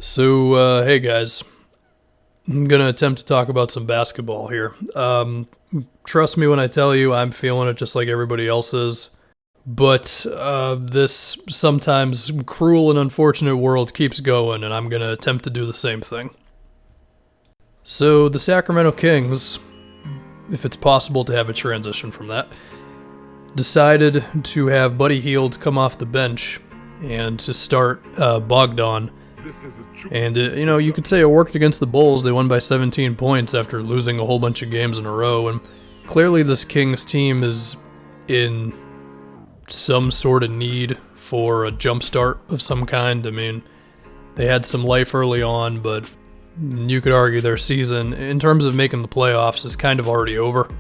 Hey guys, I'm gonna attempt to talk about some basketball here. Trust me when I tell you I'm feeling it just like everybody else is. But this sometimes cruel and unfortunate world keeps going, and I'm gonna attempt to do the same thing. So the Sacramento Kings, if it's possible to have a transition from that, decided to have Buddy Hield come off the bench and to start Bogdan. And, you could say it worked against the Bulls. They won by 17 points after losing a whole bunch of games in a row. And clearly this Kings team is in some sort of need for a jump start of some kind. I mean, they had some life early on, but you could argue their season, in terms of making the playoffs, is kind of already over.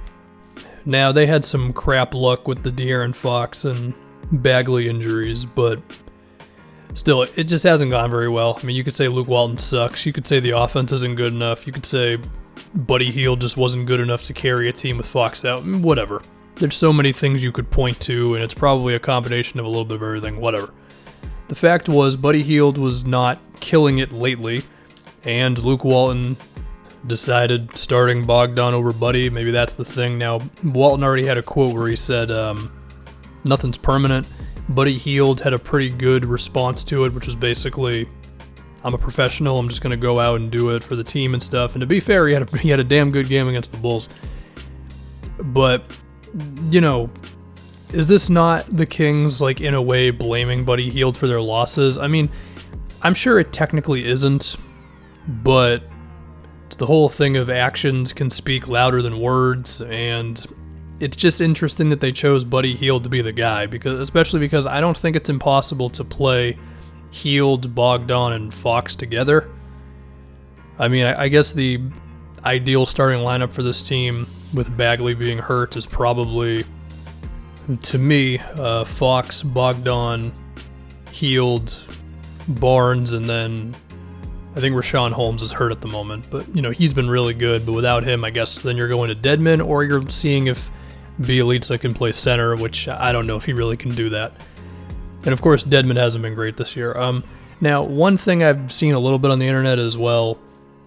Now, they had some crap luck with the De'Aaron Fox and Bagley injuries, but still, it just hasn't gone very well. I mean, you could say Luke Walton sucks. You could say the offense isn't good enough. You could say Buddy Hield just wasn't good enough to carry a team with Fox out. Whatever. There's so many things you could point to, and it's probably a combination of a little bit of everything. Whatever. The fact was, Buddy Hield was not killing it lately, and Luke Walton decided starting Bogdan over Buddy. Maybe that's the thing. Now, Walton already had a quote where he said, nothing's permanent. Buddy Hield had a pretty good response to it, which was basically, I'm a professional, I'm just going to go out and do it for the team and stuff. And to be fair, he had a damn good game against the Bulls. But, is this not the Kings, in a way, blaming Buddy Hield for their losses? I mean, I'm sure it technically isn't, but it's the whole thing of actions can speak louder than words, and it's just interesting that they chose Buddy Hield to be the guy, especially because I don't think it's impossible to play Hield, Bogdan, and Fox together. I mean, I guess the ideal starting lineup for this team, with Bagley being hurt, is probably, to me, Fox, Bogdan, Hield, Barnes, and then I think Rashawn Holmes is hurt at the moment. But, he's been really good, but without him, I guess then you're going to Dedmon, or you're seeing if Bielitsa can play center, which I don't know if he really can do that. And of course, Dedmon hasn't been great this year. Now, one thing I've seen a little bit on the internet as well,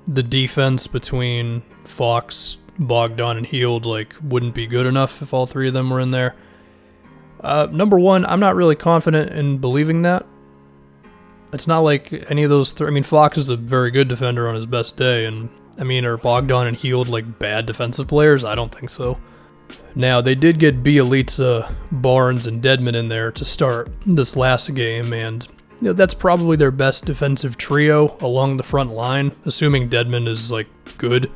the defense between Fox, Bogdan, and Hield wouldn't be good enough if all three of them were in there. Number one, I'm not really confident in believing that. It's not like any of those three. I mean, Fox is a very good defender on his best day, and are Bogdan and Hield bad defensive players? I don't think so. Now, they did get Bielitsa, Barnes, and Dedmon in there to start this last game, and that's probably their best defensive trio along the front line, assuming Dedmon is good.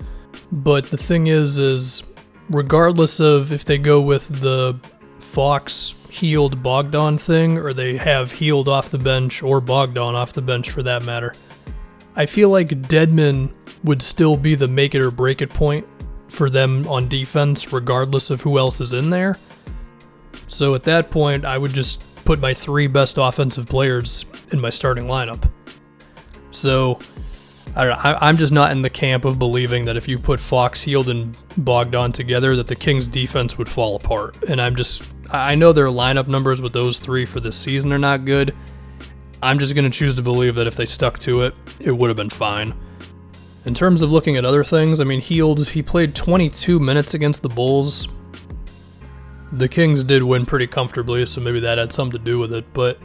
But the thing is regardless of if they go with the Fox, Hield, Bogdan thing, or they have Hield off the bench, or Bogdan off the bench for that matter, I feel like Dedmon would still be the make it or break it point for them on defense, regardless of who else is in there. So at that point, I would just put my three best offensive players in my starting lineup. So I don't know, I'm just not in the camp of believing that if you put Fox, Hield, and Bogdan together, that the Kings' defense would fall apart. And I know their lineup numbers with those three for this season are not good. I'm just going to choose to believe that if they stuck to it, it would have been fine. In terms of looking at other things, Hield, he played 22 minutes against the Bulls. The Kings did win pretty comfortably, so maybe that had something to do with it, but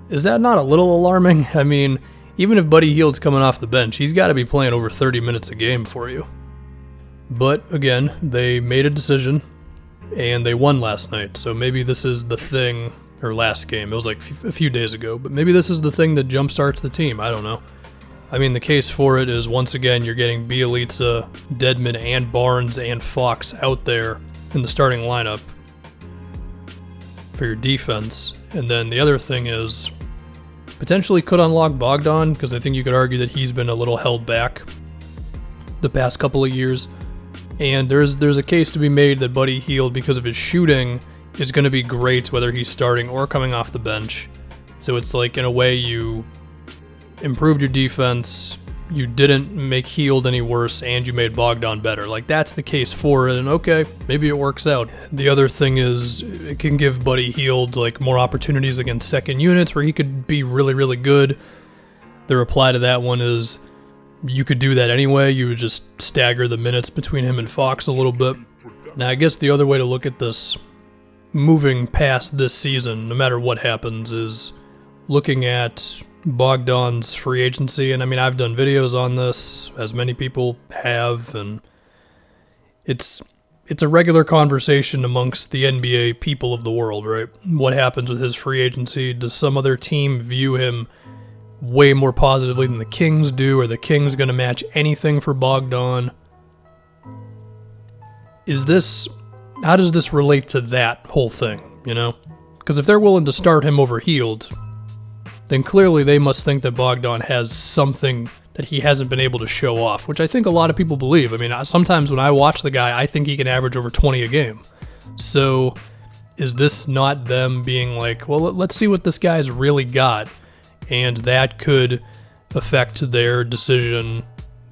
is that not a little alarming? Even if Buddy Hield's coming off the bench, he's got to be playing over 30 minutes a game for you. But again, they made a decision, and they won last night, so maybe this is the thing, or last game, it was a few days ago, but maybe this is the thing that jumpstarts the team, I don't know. The case for it is, once again, you're getting Bielitsa, Dedmon, and Barnes, and Fox out there in the starting lineup for your defense. And then the other thing is, potentially could unlock Bogdan, because I think you could argue that he's been a little held back the past couple of years. And there's a case to be made that Buddy Hield, because of his shooting, is going to be great whether he's starting or coming off the bench. So it's in a way, you improved your defense, you didn't make Hield any worse, and you made Bogdan better. That's the case for it, and okay, maybe it works out. The other thing is, it can give Buddy Hield more opportunities against second units where he could be really, really good. The reply to that one is, you could do that anyway. You would just stagger the minutes between him and Fox a little bit. Now, I guess the other way to look at this, moving past this season, no matter what happens, is looking at Bogdan's free agency. And I mean, I've done videos on this, as many people have, and it's a regular conversation amongst the NBA people of the world, right? What happens with his free agency? Does some other team view him way more positively than the Kings do? Are the Kings going to match anything for Bogdan? How does this relate to that whole thing, you know? Because if they're willing to start him over Hield, then clearly they must think that Bogdan has something that he hasn't been able to show off, which I think a lot of people believe. I mean, sometimes when I watch the guy, I think he can average over 20 a game. So is this not them being like, well, let's see what this guy's really got? And that could affect their decision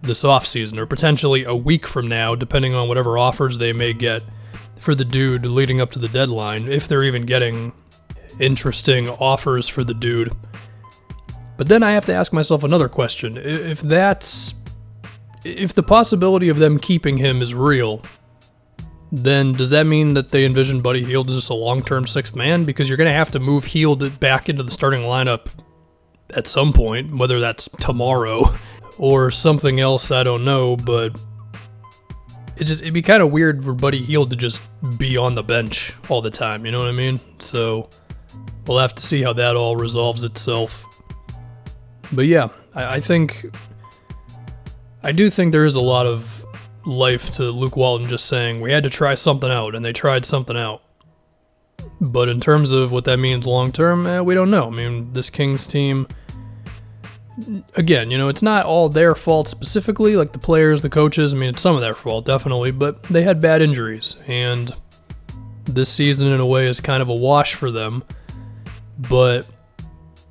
this offseason, or potentially a week from now, depending on whatever offers they may get for the dude leading up to the deadline, if they're even getting interesting offers for the dude. But then I have to ask myself another question. If the possibility of them keeping him is real, then does that mean that they envision Buddy Hield as just a long-term sixth man? Because you're going to have to move Hield back into the starting lineup at some point, whether that's tomorrow or something else, I don't know, but it'd be kind of weird for Buddy Hield to just be on the bench all the time, you know what I mean? So we'll have to see how that all resolves itself. But yeah, I do think there is a lot of life to Luke Walton just saying, we had to try something out, and they tried something out. But in terms of what that means long term, we don't know. I mean, this Kings team, again, you know, it's not all their fault specifically, like the players, the coaches. I mean, it's some of their fault, definitely, but they had bad injuries, and this season, in a way, is kind of a wash for them. But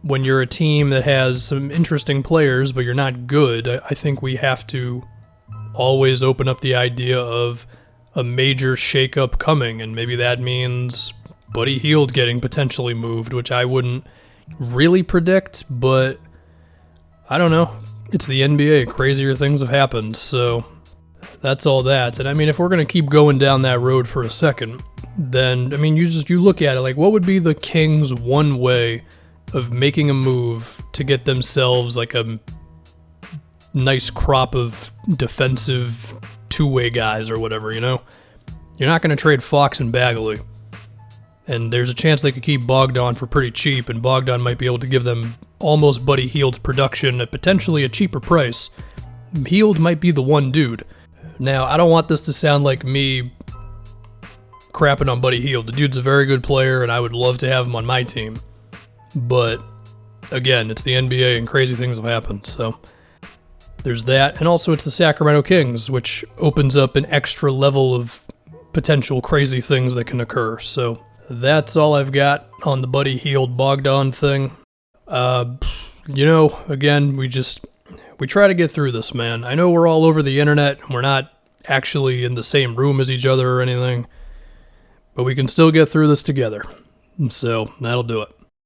when you're a team that has some interesting players, but you're not good, I think we have to always open up the idea of a major shakeup coming, and maybe that means Buddy Hield getting potentially moved, which I wouldn't really predict, but I don't know. It's the NBA. Crazier things have happened, so that's all that. And I mean, if we're going to keep going down that road for a second, then, I mean, you look at it like, what would be the Kings' one way of making a move to get themselves like a nice crop of defensive two-way guys or whatever, you know? You're not going to trade Fox and Bagley. And there's a chance they could keep Bogdan for pretty cheap, and Bogdan might be able to give them almost Buddy Hield's production at potentially a cheaper price. Hield might be the one dude. Now, I don't want this to sound like me crapping on Buddy Hield. The dude's a very good player, and I would love to have him on my team. But, again, it's the NBA, and crazy things have happened, so there's that. And also, it's the Sacramento Kings, which opens up an extra level of potential crazy things that can occur. So that's all I've got on the Buddy Hield Bogdan thing. You know, again, we try to get through this, man. I know we're all over the internet, and we're not actually in the same room as each other or anything, but we can still get through this together. So that'll do it.